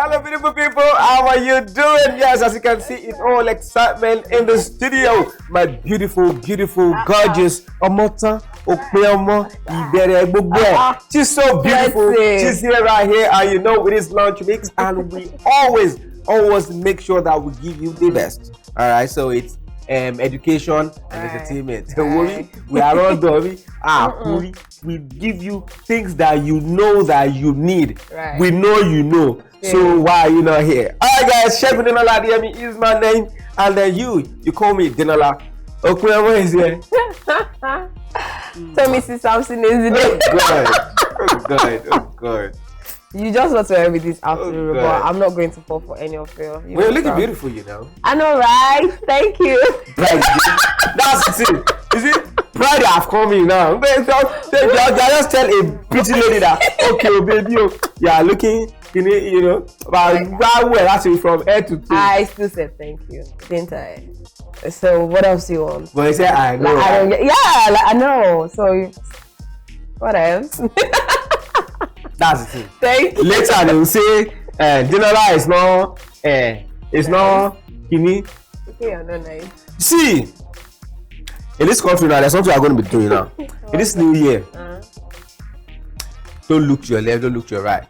Hello, beautiful people. How are you doing? Yes, as you can see, it's all excitement in the studio. My beautiful, gorgeous Omota Okpeomo Ibere Gbogbo. She's so beautiful. She's here right here, and you know it is lunch mix, and we always make sure that we give you the best. All right, so it's education and entertainment. We are all done. We give you things that you know that you need. Right. We know you know. Yeah. So why are you not here? Alright guys, Chef Denola Adeyemi is my name, and then you call me Denola. Okpeomo is here. So Mrs. Samson is there. Oh God. You just want to help me this afternoon, but I'm not going to fall for any of you. Well, you're looking beautiful, you know. I know, right? Thank you. That's it. Is it? Pride have come in now. Just tell a pretty lady that, okay, baby, you are looking, you know, but well, actually from head to toe. I still said thank you, didn't I? So what else do you want? But you said I know. I know. So what else? That's the thing. Thank you. Later they will say, Denola is not, Kini. Okay, you're not nice. See, in this country now, there's something we're going to be doing now. In this new year, don't look to your left, don't look to your right.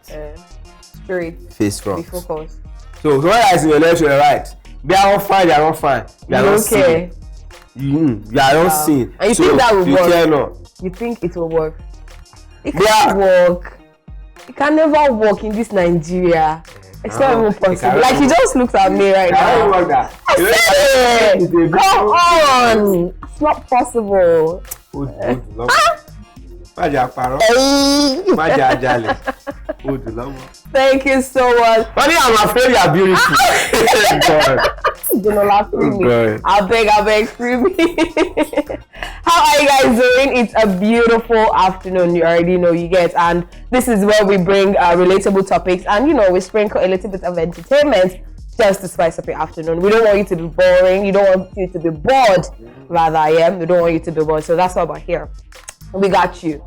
Straight. Face front. Be focused. So when I see your left to your right, they are not fine, they are not fine. They are not okay. Seen. You are not seen. And you think that will you work? Cannot. You think it will work? It can't work. It can never work in this Nigeria. It's not even possible. Like he just looks at me right now. I said it. Come on. It's not possible. Thank you so much. Honey, I'm afraid you are beautiful. Do not laugh at me. I beg, free me. How are you guys doing? It's a beautiful afternoon. You already know you get, and this is where we bring relatable topics, and you know we sprinkle a little bit of entertainment just to spice up your afternoon. We don't want you to be boring. You don't want you to be bored. Rather, we don't want you to be bored. So that's why we're here. We got you.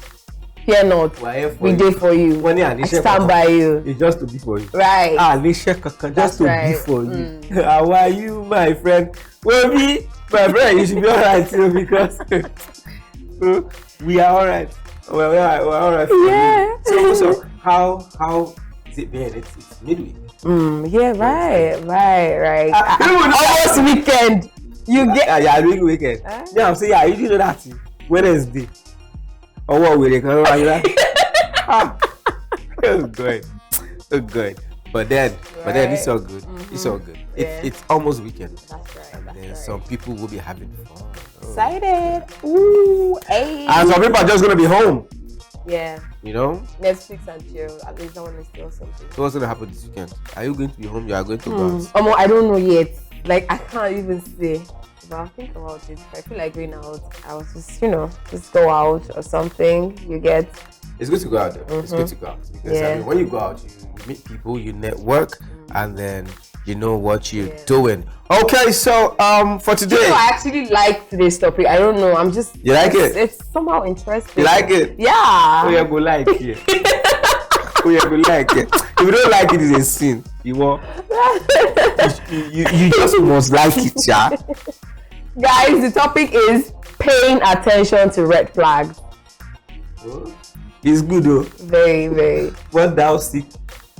Fear not. We did for you. I stand by you. It's just to be for you. Right. Just to be for you. How are you, my friend? Well, my friend, you should be alright too, because we are alright. Well, we are alright. Yeah. So how is it been? It's midweek. Yeah, right. Almost weekend. You get. Yeah, doing weekend. Yeah, I'm saying, yeah, you do know that Wednesday. Oh, what will they come around? Oh, good. But then it's all good. It's all good. It's almost weekend. That's right. And then some people will be having fun. Excited. Ooh, hey. And some people are just gonna be home. Yeah. You know? Netflix and chill. At least I want to steal something. So what's gonna happen this weekend? Are you going to be home? You are going to go out? I don't know yet. Like I can't even say. But I'll think about it. If I feel like going out, I was just go out or something. You get. It's good to go out though. It's good to go out because I mean, when you go out, you meet people, you network, and then you know what you're doing. Okay, so for today, I actually like today's topic. I don't know. I'm just. You like it? It's somehow interesting. You like it? Yeah. Oh, you go like it. Oh, you go like it. If you don't like it, it's a sin. You just must like it, yeah. Guys, the topic is paying attention to red flags. It's good though. Very, very. What thou seek,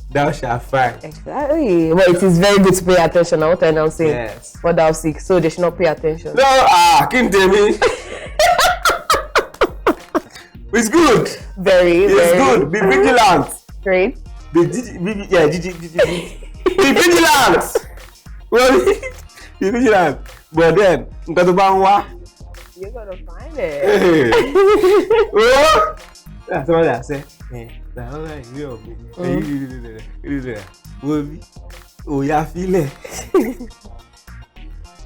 thou shalt find. Exactly. Well, it is very good to pay attention. What I'm now saying. Yes. What thou seek, so they should not pay attention. No, can't tell me. It's good. Very. Good. Be vigilant. Great. Be vigilant. Well, be vigilant. But then, you're gonna find it. That's what I say.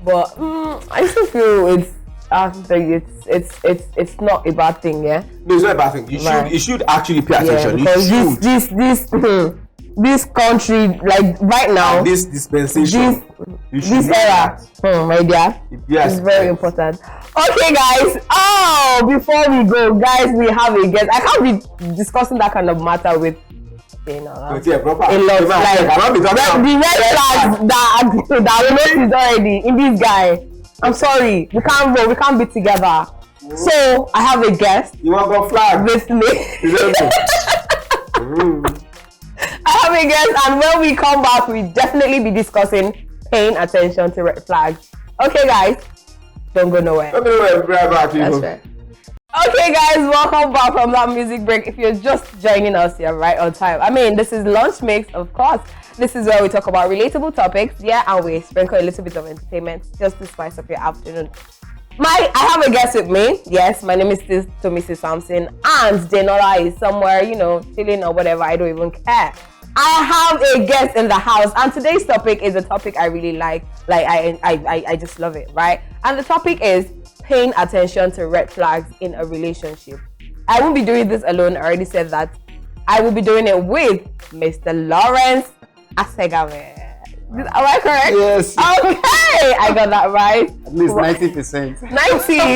But I still feel it's not a bad thing, yeah. No, it's not a bad thing. You should actually pay attention. Yeah, because this country, like right now, and this dispensation, this era, my dear, yes, it's very important. Okay, guys. Before we go, guys, we have a guest. I can't be discussing that kind of matter with thing. A lot. Like The red flags that we noticed already in this guy. I'm sorry, we can't roll, we can't be together. So I have a guest. You want to go flag? With me. I have a guest, and when we come back, we definitely be discussing paying attention to red flags. Okay, guys, don't go nowhere. Don't go nowhere. Right back, people. That's right. Okay, guys, welcome back from that music break. If you're just joining us, you're right on time. I mean, this is Lunch Mix, of course. This is where we talk about relatable topics, and we sprinkle a little bit of entertainment just to spice up your afternoon. I have a guest with me. Yes, my name is still Tomisi Samson, and Denola is somewhere, chilling or whatever. I don't even care. I have a guest in the house, and today's topic is a topic I really like. I just love it, right? And the topic is paying attention to red flags in a relationship. I won't be doing this alone. I already said that. I will be doing it with Mr. Lawrence Asegame. Am I correct? Yes. Okay, I got that right. At least 90%. 90.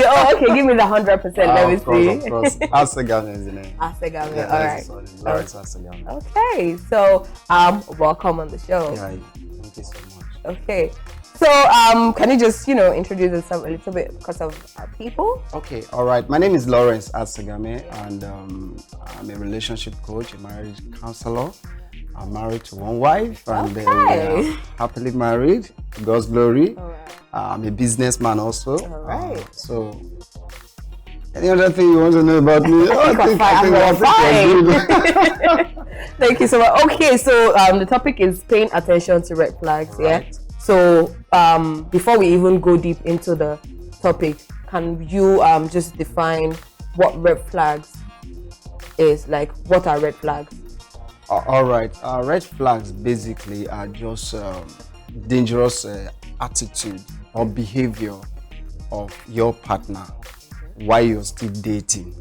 Oh, okay. Give me the 100%. Let me see. Of course. Asegame is the name. Asegame. Yeah, all right. Lawrence Asegame. Okay. So, welcome on the show. Yeah, thank you so much. Okay. So, can you just, introduce yourself a little bit because of our people? Okay, all right. My name is Lawrence Asegame, and I'm a relationship coach, a marriage counselor. I'm married to one wife, and we are happily married. God's glory. All right. I'm a businessman also. All right. So, any other thing you want to know about me? I think Thank you so much. Okay, so the topic is paying attention to red flags. Right. Yeah. So, before we even go deep into the topic, can you just define what red flags is? Like, what are red flags? All right. Red flags basically are just dangerous attitude or behavior of your partner while you're still dating.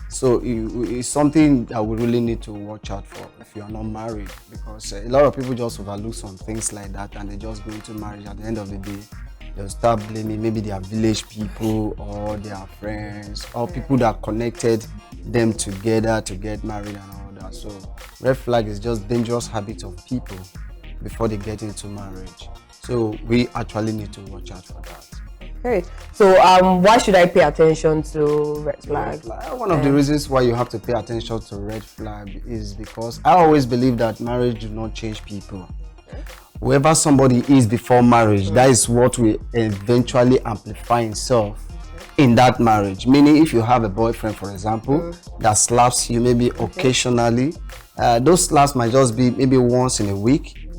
So it's something that we really need to watch out for if you are not married, because a lot of people just overlook some things like that, and they just go into marriage. At the end of the day, they'll start blaming maybe their village people or their friends or people that connected them together to get married and all that. So red flag is just dangerous habits of people before they get into marriage. So we actually need to watch out for that. Okay. So why should I pay attention to red flags? One of the reasons why you have to pay attention to red flag is because I always believe that marriage do not change people. Whoever somebody is before marriage, that is what will eventually amplify itself in that marriage. Meaning, if you have a boyfriend, for example, that slaps you maybe occasionally, those slaps might just be maybe once in a week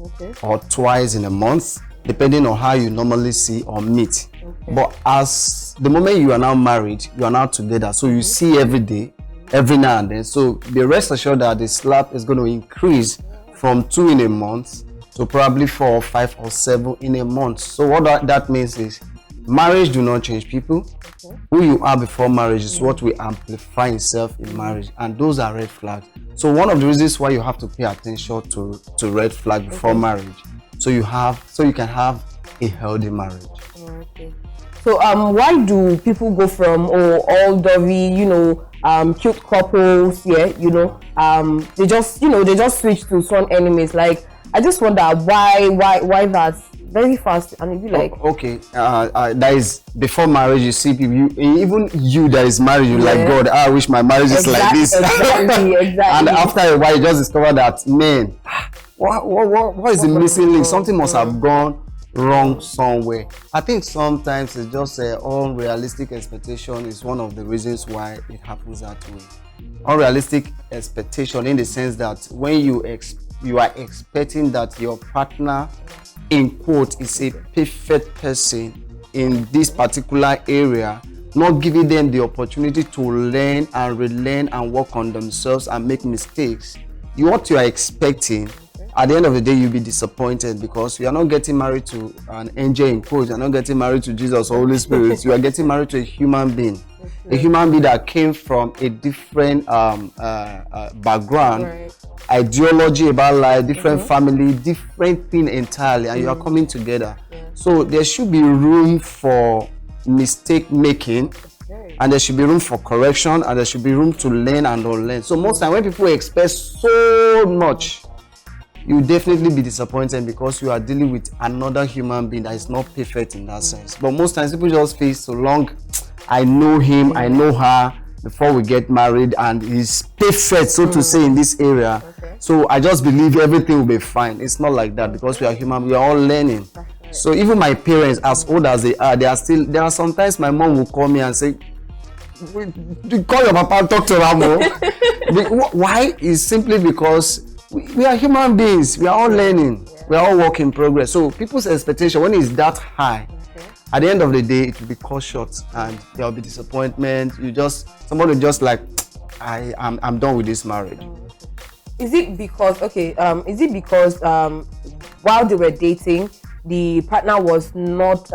or twice in a month, depending on how you normally see or meet. But as the moment you are now married, you are now together, so you see every day, every now and then. So be rest assured that the slap is going to increase from 2 in a month to probably 4 or 5 or 7 in a month. So what that means is marriage do not change people. Who you are before marriage is what will amplify itself in marriage, and those are red flags. So one of the reasons why you have to pay attention to red flag before marriage, so you can have a healthy marriage. Okay. So why do people go from all dovey, cute couples, they just switch to sworn enemies? Like, I just wonder why that's very fast, and if you like. Okay, that is before marriage. You see people, even you that is married, you like, God, I wish my marriage is like this. Exactly. And after a while, you just discover that, man, what is the missing link? Something must have gone wrong somewhere. I think sometimes it's just unrealistic expectation is one of the reasons why it happens that way. Unrealistic expectation in the sense that when you are expecting that your partner, in quote, is a perfect person in this particular area, not giving them the opportunity to learn and relearn and work on themselves and make mistakes. What you are expecting, at the end of the day, you'll be disappointed, because you are not getting married to an angel in quotes. You are not getting married to Jesus or Holy Spirit. You are getting married to a human being. A human being that came from a different background, ideology about life, different family, different thing entirely, and you are coming together. So there should be room for mistake making and there should be room for correction, and there should be room to learn and unlearn. So most time when people expect so much, you definitely be disappointed because you are dealing with another human being that is not perfect in that sense. But most times people just feel, so long I know him, I know her before we get married, and he's perfect, so to say, in this area. So I just believe everything will be fine. It's not like that, because we are human, we are all learning. So even my parents, as old as they are still, there are sometimes my mom will call me and say, call your papa, talk to Ramo. Why? Is simply because we are human beings, we are all learning, we are all work in progress. So people's expectation, when it's that high, at the end of the day, it will be cut short and there will be disappointment. Somebody will just like, I'm done with this marriage. Is it because while they were dating, the partner was not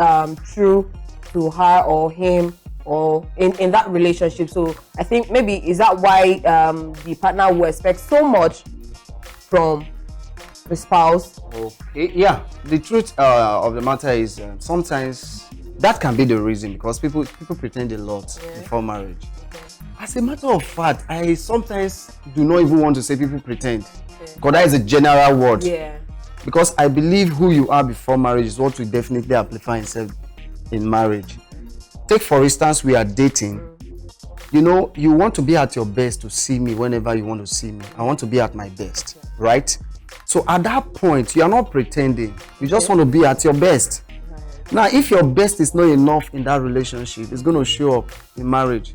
true to her or him, or in that relationship? So I think maybe is that why the partner will expect so much from the spouse? Okay, yeah. The truth of the matter is sometimes that can be the reason, because people pretend a lot before marriage. As a matter of fact, I sometimes do not even want to say people pretend, because that is a general word. Yeah. Because I believe who you are before marriage is what will definitely amplify itself in marriage. Take for instance, we are dating. You know, you want to be at your best to see me whenever you want to see me. I want to be at my best, right? So at that point, you are not pretending. You just want to be at your best. Now, if your best is not enough in that relationship, it's going to show up in marriage.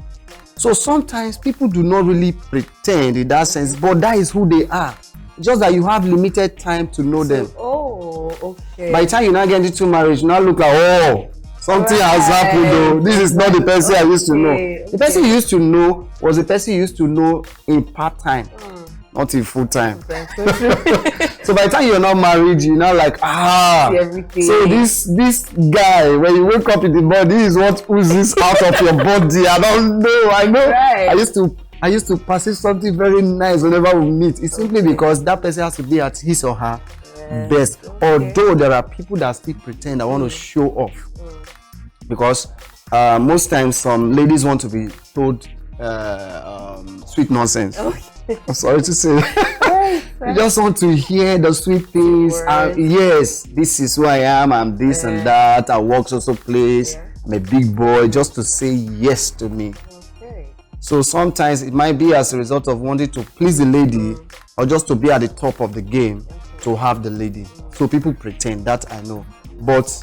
So sometimes people do not really pretend in that sense, but that is who they are. Just that you have limited time to know them. Oh, okay. By the time you now get into marriage, you now look like, oh, something has happened though. This is not the person I used to know. The person you used to know was the person you used to know in part-time, not in full-time. So by the time you're not married, you're now like, so this guy, when you wake up in the morning, this is what oozes out of your body. I don't know. I know. Right. I used to perceive something very nice whenever we meet. It's simply because that person has to be at his or her best. Although there are people that still pretend I want to show off. Because most times some ladies want to be told sweet nonsense. I'm sorry to say. You just want to hear the sweet things. Yes, this is who I am. I'm this and that. I work so place. I'm a big boy. Just to say yes to me. So sometimes it might be as a result of wanting to please the lady, or just to be at the top of the game to have the lady. So people pretend, that I know. But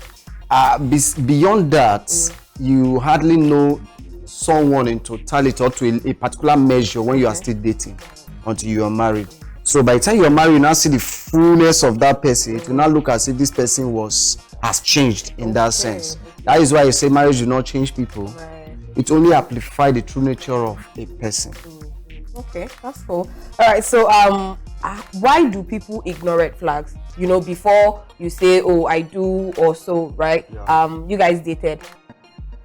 beyond that, you hardly know someone in totality or to a particular measure when you are still dating until you are married. So by the time you are married, you now see the fullness of that person. It will now look as if this person has changed in that sense. That is why you say marriage do not change people. It only amplifies the true nature of a person. Okay, that's cool. All right, so why do people ignore red flags? You know, before you say, oh, I do or so, right? You guys dated.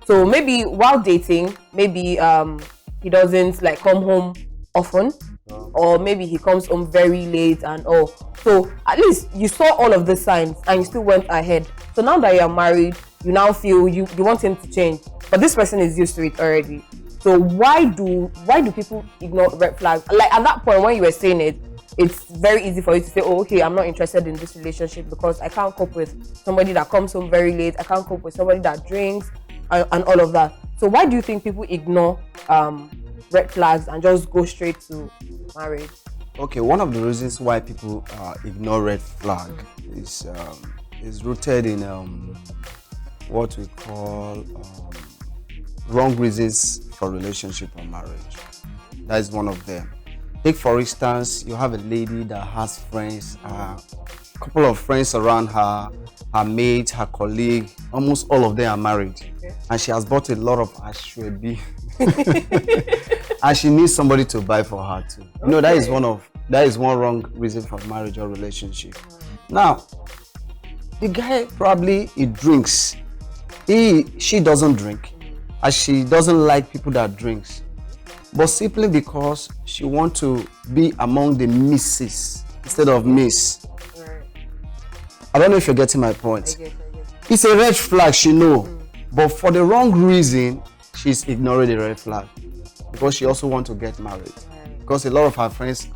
So maybe while dating, maybe he doesn't like come home often, or maybe he comes home very late and all. So at least you saw all of the signs and you still went ahead. So now that you're married, you now feel you want him to change, but this person is used to it already. So why do people ignore red flags? Like at that point when you were saying it, it's very easy for you to say, oh, okay, I'm not interested in this relationship because I can't cope with somebody that comes home very late. I can't cope with somebody that drinks and all of that. So why do you think people ignore red flags and just go straight to marriage? Okay, one of the reasons why people ignore red flag is rooted in what we call wrong reasons for relationship or marriage. That is one of them. Take for instance, you have a lady that has friends, a couple of friends around her, her mate, her colleague, almost all of them are married. And she has bought a lot of ashwebi. And she needs somebody to buy for her too. You know, that is one wrong reason for marriage or relationship. Now, the guy probably he drinks. She doesn't drink, and she doesn't like people that drinks. But simply because she wants to be among the misses instead of miss. Right. I don't know if you're getting my point. I get. It's a red flag, she know. But for the wrong reason, she's ignoring the red flag because she also wants to get married. Because a lot of her friends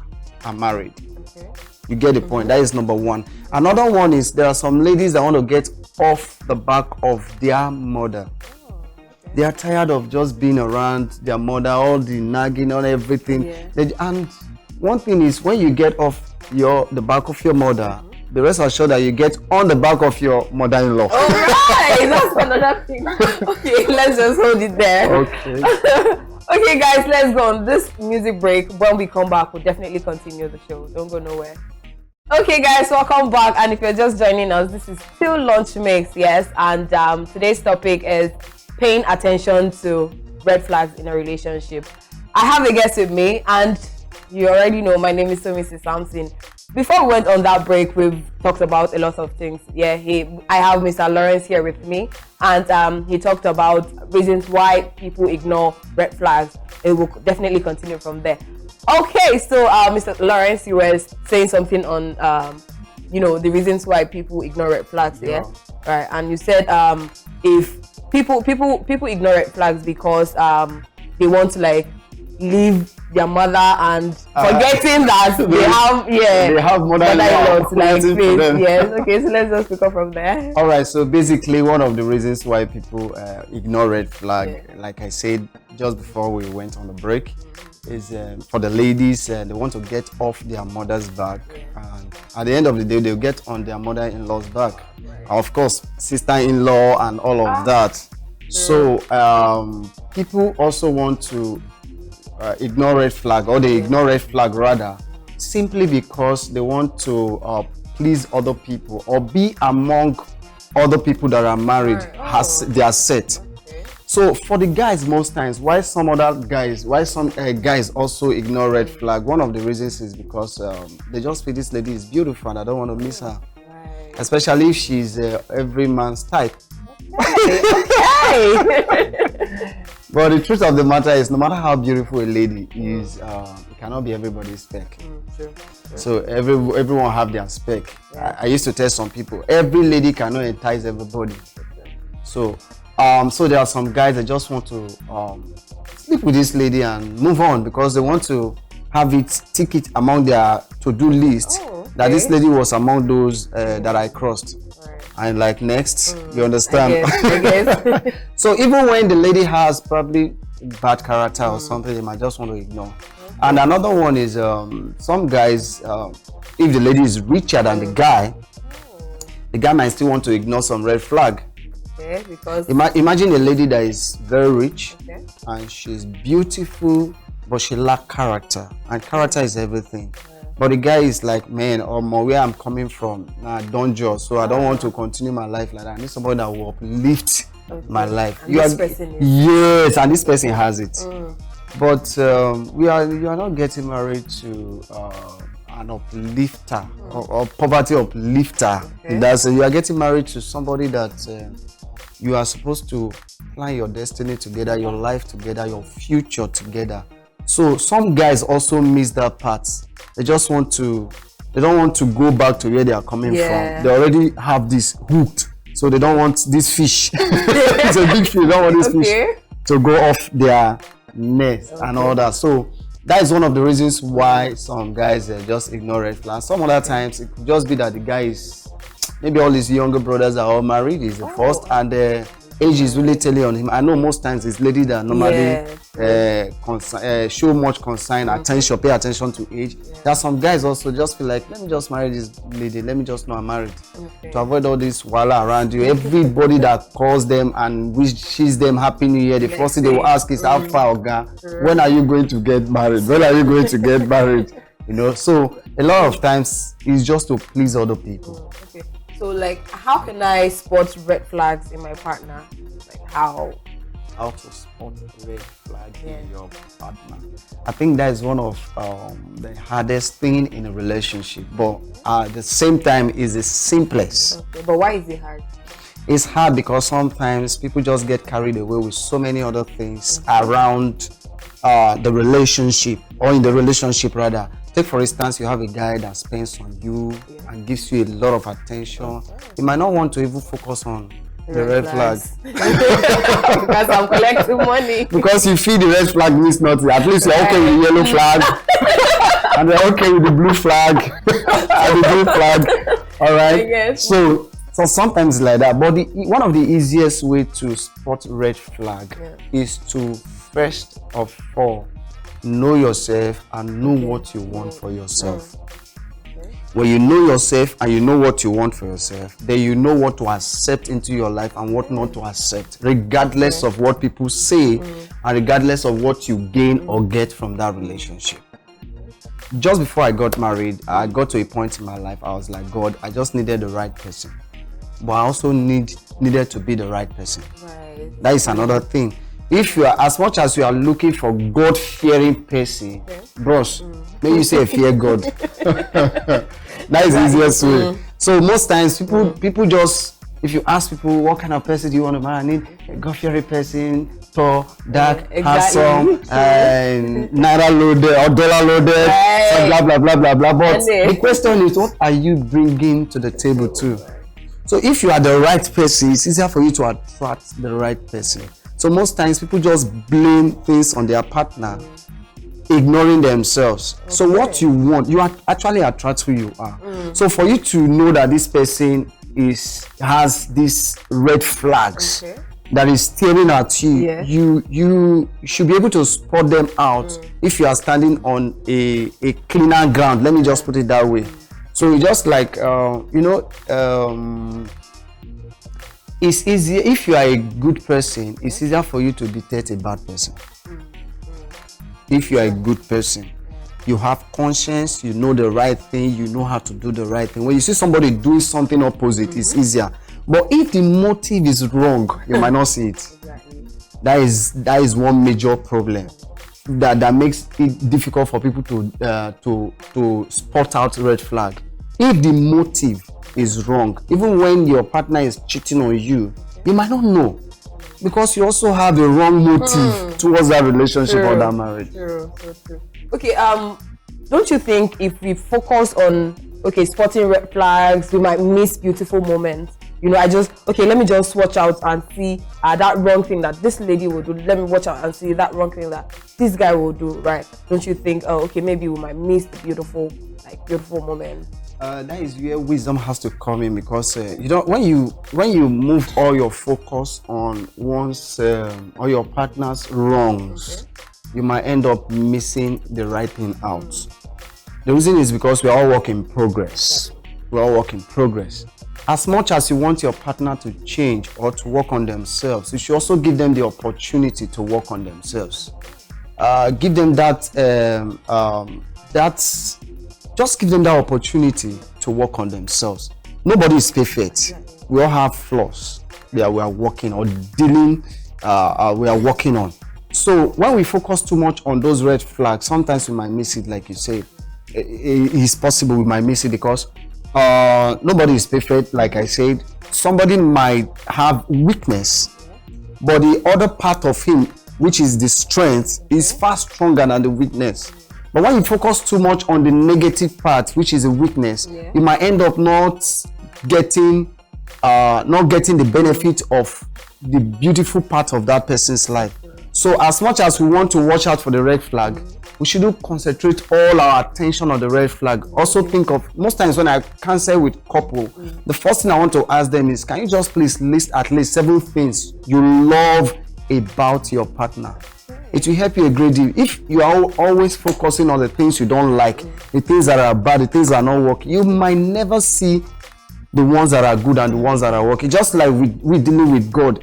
are married. Okay. You get the point. That is number one. Another one is there are some ladies that want to get off the back of their mother. They are tired of just being around their mother, all the nagging, all everything. And one thing is, when you get off the back of your mother, the rest assured that you get on the back of your mother-in-law. All right, that's another thing. Okay, let's just hold it there. Okay. Okay, guys, let's go on this music break. When we come back, we'll definitely continue the show. Don't go nowhere. Okay, guys, welcome back. And if you're just joining us, this is still Lunch Mix, yes. And today's topic is paying attention to red flags in a relationship. I have a guest with me, and you already know my name is Mrs. Samson. Before we went on that break, we've talked about a lot of things. Yeah, I have Mr. Lawrence here with me, and he talked about reasons why people ignore red flags. It will definitely continue from there. Okay, so Mr. Lawrence, you were saying something on the reasons why people ignore red flags. Yeah, right. And you said if people ignore red flags because they want to like leave their mother and forgetting that they have mother-in-law to like face. Yes. Okay, so let's just pick up from there. All right. So basically, one of the reasons why people ignore red flag, like I said just before we went on the break, is for the ladies. They want to get off their mother's back, and at the end of the day, they'll get on their mother-in-law's back. Of course, sister-in-law and all of that. So people also want to ignore red flag, or they ignore red flag rather, simply because they want to please other people or be among other people that are married. They are set. So for the guys, most times, why some guys also ignore red flag, one of the reasons is because they just feel this lady is beautiful and I don't want to miss her, especially if she's every man's type. But the truth of the matter is, no matter how beautiful a lady is, it cannot be everybody's spec. True. So everyone have their spec. I used to tell some people, every lady cannot entice everybody. So there are some guys that just want to sleep with this lady and move on because they want to have it, tick it among their to-do list that this lady was among those that I crossed. And like next, you understand? I guess. So even when the lady has probably bad character or something, they might just want to ignore. And another one is some guys, if the lady is richer than the guy might still want to ignore some red flag. Okay, because imagine a lady that is very rich and she's beautiful, but she lacks character, and character is everything. But the guy is like, man, where I'm coming from, don't judge. So I don't want to continue my life like that. I need somebody that will uplift my life. And this person is. Yes, and this person has it. But you are not getting married to an uplifter or poverty uplifter. You are getting married to somebody that you are supposed to plan your destiny together, your life together, your future together. So some guys also miss that part. They don't want to go back to where they are coming from. They already have this hooked, so they don't want this fish. It's a big fish. They don't want this fish to go off their nest and all that. So that is one of the reasons why some guys just ignore red flags. Some other times it could just be that the guy is, maybe all his younger brothers are all married. He's the first, and age is really telling on him. I know most times it's ladies that normally show much concern, attention, pay attention to age. There are some guys also just feel like, let me just marry this lady, let me just know I'm married. To avoid all this wala around you. Everybody that calls them and wishes them happy new year, the first thing they will ask is, how far, Oga? When are you going to get married? When are you going to get married? So a lot of times it's just to please other people. So, like, how can I spot red flags in my partner? Like, how to spot red flag in your partner? I think that is one of the hardest thing in a relationship, but at the same time is the simplest. Okay, but why is it hard? It's hard because sometimes people just get carried away with so many other things around the relationship, or in the relationship rather. Take for instance, you have a guy that spends on you and gives you a lot of attention. He might not want to even focus on The red flag. Because I'm collecting money. Because you feel the red flag means nothing. At least you're okay with the yellow flag. And they're okay with the blue flag. And the blue flag. All right. So sometimes like that. But one of the easiest way to spot red flag is to first of all know yourself and know what you want for yourself. When you know yourself and you know what you want for yourself, then you know what to accept into your life and what not to accept, regardless of what people say and regardless of what you gain or get from that relationship. Just before I got married, I got to a point in my life, I was like, God, I just needed the right person. But I also needed to be the right person. Right. That is another thing. If you are, as much as you are looking for God-fearing person, bros, maybe you say fear God. That is the easiest way. So most times people just, if you ask people what kind of person do you want to marry, I need a God-fearing person, tall, dark, handsome, naira loaded or dollar loaded, blah blah blah blah blah. But the question is, what are you bringing to the table too? So if you are the right person, it's easier for you to attract the right person. So most times people just blame things on their partner, ignoring themselves. Okay. So what you want, you actually attract who you are. So for you to know that this person has these red flags that is staring at you, you should be able to spot them out if you are standing on a cleaner ground. Let me just put it that way. So just like it's easier if you are a good person. It's easier for you to detect a bad person. If you are a good person, you have conscience, you know the right thing, you know how to do the right thing. When you see somebody doing something opposite, it's easier. But if the motive is wrong, you might not see it. That is one major problem that makes it difficult for people to spot out red flag. If the motive is wrong, even when your partner is cheating on you, you might not know, because you also have a wrong motive towards that relationship or that marriage. True. Okay, don't you think if we focus on spotting red flags, we might miss beautiful moments? Let me just watch out and see that wrong thing that this lady will do. Let me watch out and see that wrong thing that this guy will do, right? Don't you think, maybe we might miss the beautiful moment? That is where wisdom has to come in, because when you move all your focus on one's or your partner's wrongs, you might end up missing the right thing out. The reason is because we are all work in progress. We're all work in progress. As much as you want your partner to change or to work on themselves, you should also give them the opportunity to work on themselves. Give them just give them that opportunity to work on themselves. Nobody is perfect. We all have flaws that we are working or dealing, we are working on. So when we focus too much on those red flags, sometimes we might miss it, like you said. It's possible we might miss it because nobody is perfect, like I said. Somebody might have weakness, but the other part of him, which is the strength, is far stronger than the weakness. But when you focus too much on the negative part, which is a weakness, you might end up not getting the benefit of the beautiful part of that person's life. So as much as we want to watch out for the red flag, we shouldn't concentrate all our attention on the red flag. Also think of, most times when I counsel with couple, the first thing I want to ask them is, can you just please list at least 7 things you love about your partner? It will help you a great deal. If you are always focusing on the things you don't like, the things that are bad, the things that are not working, you might never see the ones that are good and the ones that are working. Just like we dealing with God.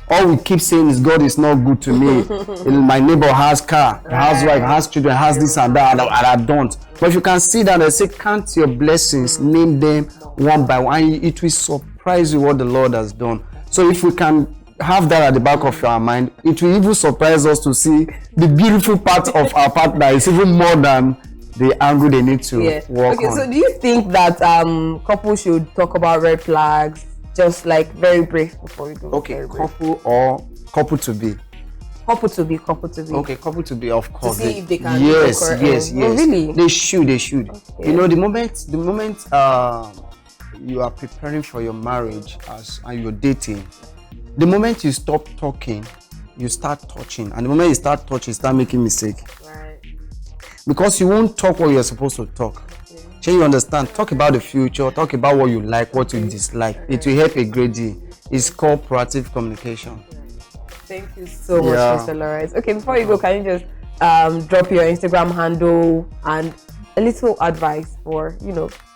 All we keep saying is God is not good to me. My neighbor has car, has wife, has children, has this and that, and I don't. But if you can see that and say, count your blessings, name them one by one, it will surprise you what the Lord has done. So if we can have that at the back of our mind, it will even surprise us to see the beautiful part of our partner is even more than the angle they need to work on. So do you think that couples should talk about red flags, just like very brief before we go? Couple or couple to be? Couple to be. Okay, couple to be, of course. To see if they can yes. Oh, really? They should. Okay. The moment you are preparing for your marriage and you're dating, the moment you stop talking, you start touching, and the moment you start touching, you start making mistakes. Right. Because you won't talk what you're supposed to talk. Can you understand? Talk about the future, talk about what you like, what you dislike. It will help a great deal. It's called proactive communication. Thank you so much, Mr. Lawrence. Okay, before you go, can you just drop your Instagram handle and a little advice for,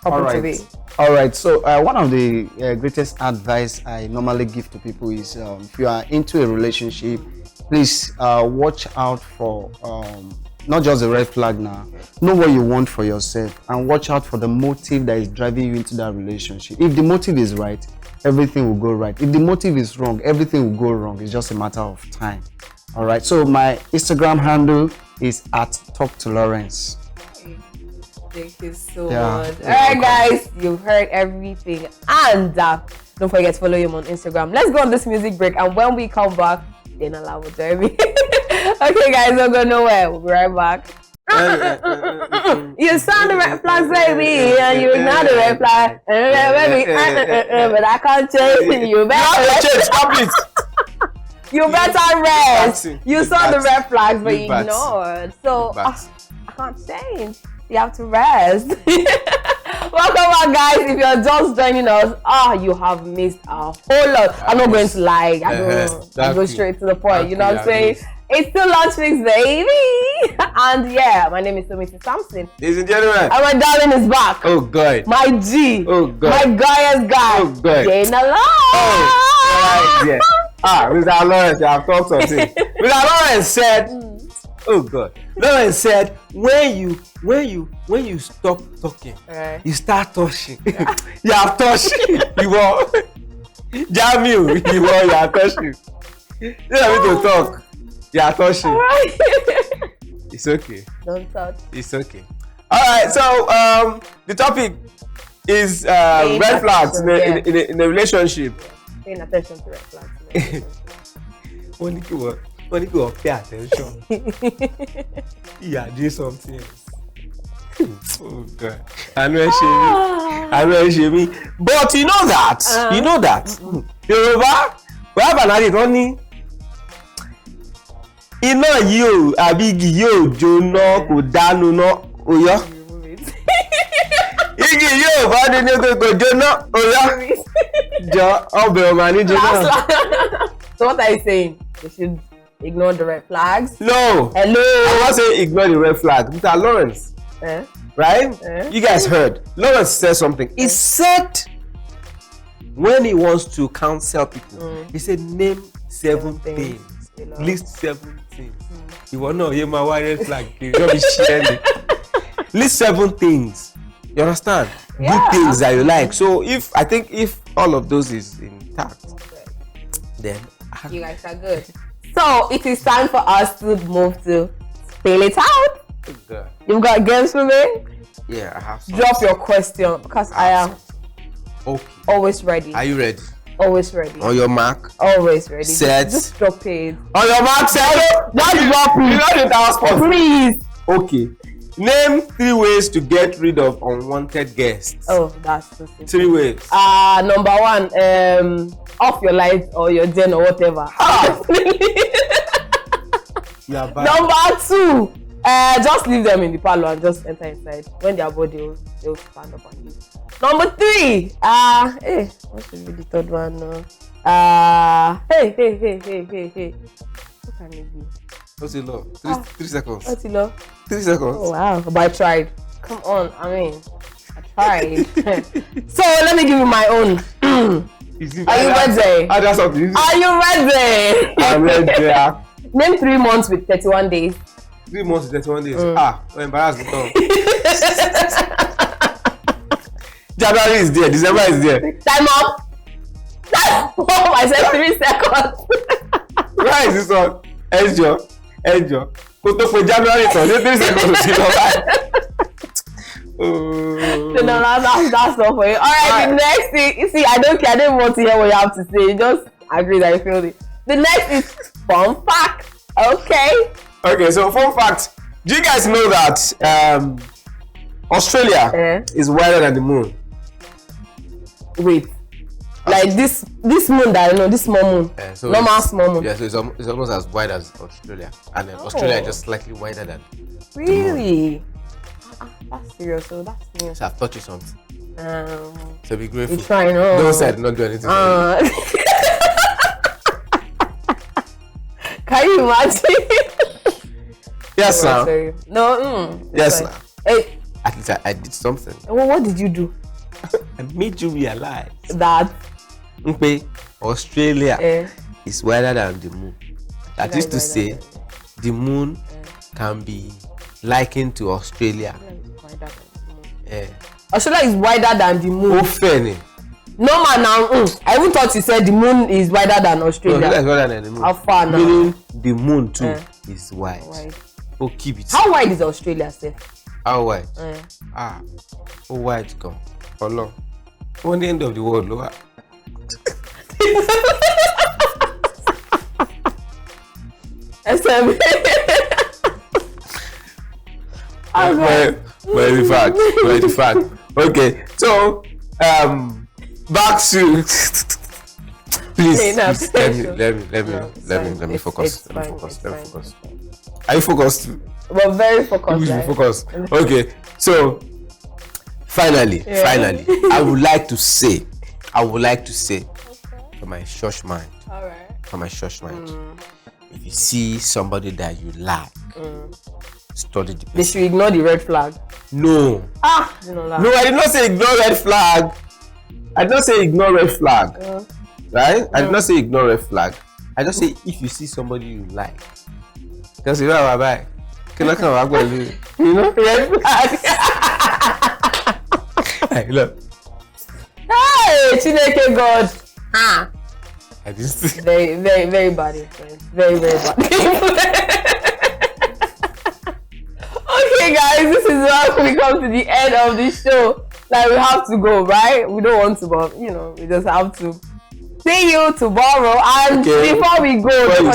couple to be? All right. So one of the greatest advice I normally give to people is if you are into a relationship, please watch out for not just the red flag now. Know what you want for yourself and watch out for the motive that is driving you into that relationship. If the motive is right, everything will go right. If the motive is wrong, everything will go wrong. It's just a matter of time. All right. So my Instagram handle is @TalkToLawrence. Thank you so much. All right, guys, you've heard everything, and don't forget to follow him on Instagram. Let's go on this music break, and when we come back, then Allah will join me. Okay, guys, don't go nowhere. We'll be right back. You sound the red flags, baby, and you ignore the red flag. Baby, but I can't change you. You better rest. You saw the red flags, but you ignored. So I can't change. You have to rest. Welcome back, guys. If you're just joining us, you have missed a whole lot. I'm not going to lie. I go straight to the point. You know what I'm saying? It's still Lunch Mix, baby. And yeah, my name is Tomisi Samson. Ladies and gentlemen. And my darling is back. Oh, God. My G. Oh, God. My guyest guy. Oh, God. Dana Lawrence. Oh, yeah. Mr. Lawrence, you have talked something. Mr. Lawrence said, oh, God. Lawrence said, when you stop talking, you start touching. You have touched. You are Jamil. You are touching. You don't need to talk. You are touching. Right. It's okay. Don't touch. It's okay. All right. So the topic is red flags in a relationship. Paying attention to red flags. Only people pay attention. Yeah, do something else. Oh God. I know Shemi. But you know that. Yoruba, we have an adage only. Iná yìí o, àbí igi yìí ò jóná kò dánú ná, ó yọ. Igi yìí ò bá dé ní kò jóná, ó yọ. Jọ ọbẹ̀ ọmọ ní jóná. So what are you saying? You should ignore the red flags? No. Hello. I won't say ignore the red flag. Mr. Lawrence. Right? You guys heard. Lawrence said something. He said when he wants to counsel people, he said name 7 things. List 7 things. You want to know my red flag. You don't be sharing. List 7 things. You understand? Good things that you like. So if all of those is intact, then you guys are good. So it is time for us to move to Spill It Out. Good. You've got games for me? Yeah, I have some. Drop your question because I am always ready. Are you ready? Always ready. On your mark. Always ready. Set. Just drop it. On your mark, set. Just drop it. You know the transport. Please. Okay. Name 3 ways to get rid of unwanted guests. Oh, that's so simple. 3 ways. Number 1, off your lights or your gen or whatever. Number 2, just leave them in the parlor and just enter inside. When they are bored, they'll stand up and leave. Number 3, what should be the third one? Hey. What can it be? What's it low? 3 seconds. What's it low? 3 seconds. Oh wow, but I tried. Come on, I tried. So let me give you my own. Are you ready? Are you ready? I'm ready. Name 3 months with 31 days. 3 months with 31 days. We're embarrassed with them. January is there. December is there. Time up. Oh, I said 3 seconds. Why is this one? Enjoy. Go to for January. So 3 seconds. No, that's not for you. All right, the next thing. You see, I don't care. I don't want to hear what you have to say. Just agree that you feel it. The next is fun fact. Okay, so fun fact. Do you guys know that Australia is wider than the moon? Wait. Like this moon that I know, this small moon. So normal small moon. Yeah, so it's almost as wide as Australia. And then Australia is just slightly wider than. Really? That's serious. So that's new. So I've taught you something. So be grateful. You're trying. Oh. Don't say I did not do anything. Can you imagine? Yes, sir. No. Yes, sir. Hey. At least I did something. Well, what did you do? I made you realize That Australia is wider than the moon. That is to say, the moon can be likened to Australia. Australia is wider than the moon. No man now. I even thought you said the moon is wider than Australia. No, Australia is wider than the moon. How far now? Meaning the moon too is wide. Oh, keep it. How wide is Australia, sir? How wide? How wide come? How long? On the end of the world, lower. Well, the fact. Okay, so back to please let me focus. Are you focused? We're very focused. Focused. Okay, so finally, I would like to say for my church mind. Alright. For my church mind. If you see somebody that you like, study the person. They should ignore the red flag. No. No, I did not say ignore red flag. I did not say ignore red flag. Right? I did not say ignore red flag. I just say if you see somebody you like. Because you know what I can I come back with you? You know? Red flag. Hey, look. Hey, Chineke God. I didn't see. Very, very, very bad influence. Very, very bad. Okay, guys, this is where we come to the end of the show. Like, we have to go, right? We don't want to, but we just have to. See you tomorrow. And before we go, don't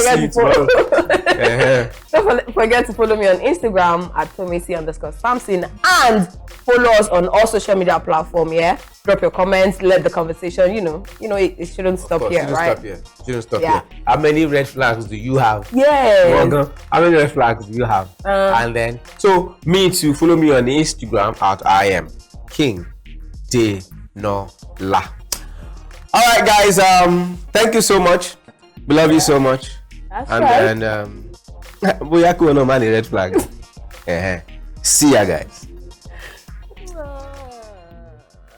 forget to follow me on Instagram at Tomisi_Samson and follow us on all social media platforms. Yeah, drop your comments, let the conversation. It shouldn't stop here, right? Shouldn't stop here. How many red flags do you have? Yeah. How many red flags do you have? And then, so me to follow me on Instagram at I am King De Nola. All right, guys. Thank you so much. We love you so much. That's right. And we are cool no man red flag. See ya, guys.